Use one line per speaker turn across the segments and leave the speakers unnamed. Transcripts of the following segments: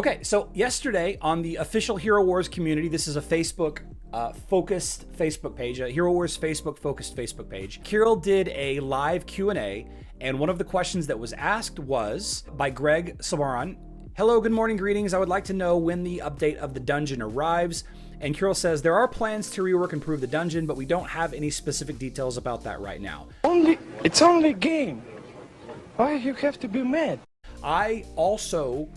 Okay, so yesterday on the official Hero Wars community, this is a Facebook focused Facebook page, a Hero Wars Facebook focused Facebook page. Kirill did a live Q&A, and one of the questions that was asked was by Greg Samaran. Hello, good morning, greetings. I would like to know when the update of the dungeon arrives. And Kirill says, there are plans to rework and improve the dungeon, but we don't have any specific details about that right now.
It's only a game. Why you have to be mad?
I also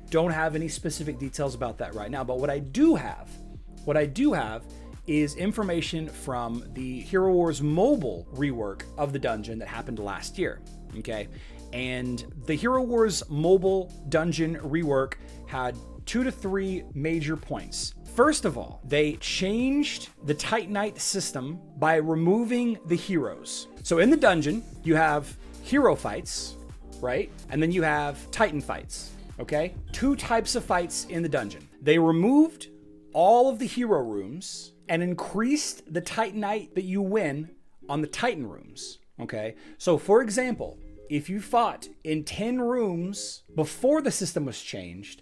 don't have any specific details about that right now, but what I do have is information from the Hero Wars mobile rework of the dungeon that happened last year, okay? And the Hero Wars mobile dungeon rework had 2 to 3 major points. First of all, they changed the Titanite system by removing the heroes. So in the dungeon, you have hero fights, right? And then you have Titan fights, okay? 2 types of fights in the dungeon. They removed all of the hero rooms and increased the Titanite that you win on the Titan rooms, okay? So for example, if you fought in 10 rooms before the system was changed,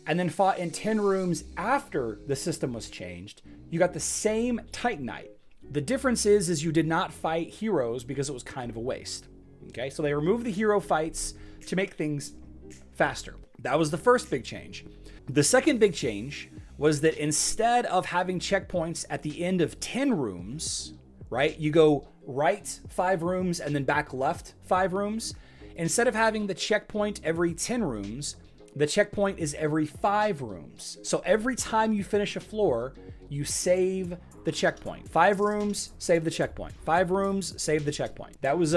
and then fought in 10 rooms after the system was changed, you got the same Titanite. The difference is you did not fight heroes because it was kind of a waste. Okay, so they removed the hero fights to make things faster. That was the first big change. The second big change was that instead of having checkpoints at the end of 10 rooms, right, you go right 5 rooms and then back left 5 rooms. Instead of having the checkpoint every 10 rooms, the checkpoint is every 5 rooms. So every time you finish a floor, you save the checkpoint. 5 rooms, save the checkpoint. 5 rooms, save the checkpoint. That was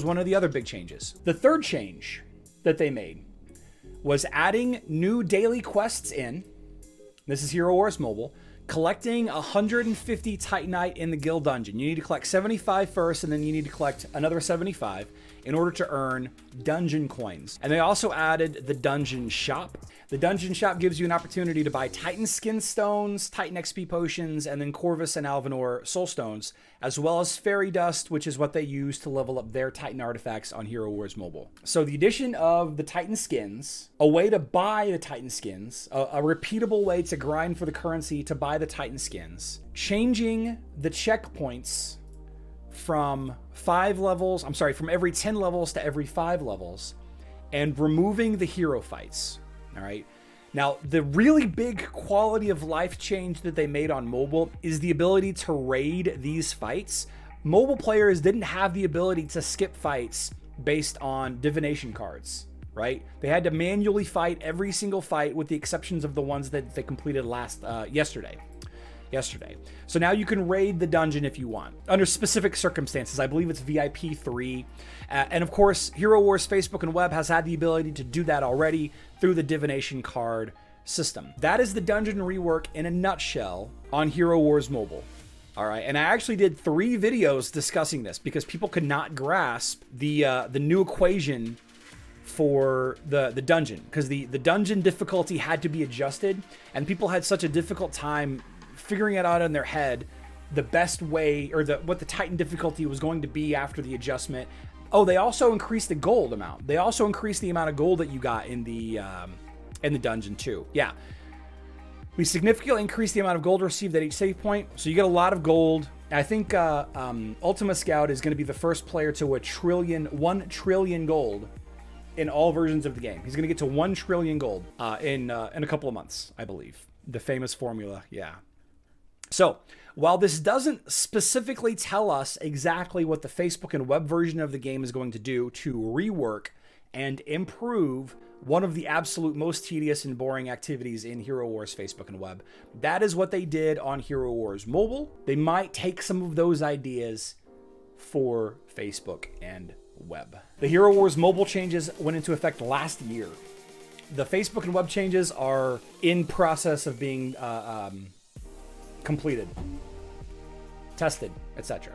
one of the other big changes. The third change that they made was adding new daily quests in. This is Hero Wars Mobile. Collecting 150 Titanite in the guild dungeon. You need to collect 75 first, and then you need to collect another 75 in order to earn dungeon coins. And they also added the dungeon shop. The dungeon shop gives you an opportunity to buy Titan skin stones, Titan XP potions, and then Corvus and Alvanor soul stones, as well as fairy dust, which is what they use to level up their Titan artifacts on Hero Wars Mobile. So the addition of the Titan skins, a way to buy the Titan skins, a repeatable way to grind for the currency to buy the Titan skins, changing the checkpoints from from every 10 levels to every 5 levels, and removing the hero fights. All right. Now, the really big quality of life change that they made on mobile is the ability to raid these fights. Mobile players didn't have the ability to skip fights based on divination cards, right? They had to manually fight every single fight with the exceptions of the ones that they completed yesterday. So now you can raid the dungeon if you want, under specific circumstances. I believe it's VIP 3. And of course, Hero Wars Facebook and Web has had the ability to do that already through the divination card system. That is the dungeon rework in a nutshell on Hero Wars Mobile. All right, and I actually did 3 videos discussing this because people could not grasp the new equation for the dungeon, because the dungeon difficulty had to be adjusted, and people had such a difficult time figuring it out in their head, the best way, or what the Titan difficulty was going to be after the adjustment. Oh, they also increased the gold amount. They also increased the amount of gold that you got in the dungeon too. Yeah. We significantly increased the amount of gold received at each save point, so you get a lot of gold. I think Ultima Scout is going to be the first player to 1 trillion gold in all versions of the game. He's going to get to 1 trillion gold in a couple of months, I believe. The famous formula, yeah. So, while this doesn't specifically tell us exactly what the Facebook and web version of the game is going to do to rework and improve one of the absolute most tedious and boring activities in Hero Wars Facebook and web, that is what they did on Hero Wars Mobile. They might take some of those ideas for Facebook and web. The Hero Wars Mobile changes went into effect last year. The Facebook and web changes are in process of being completed, tested, etc.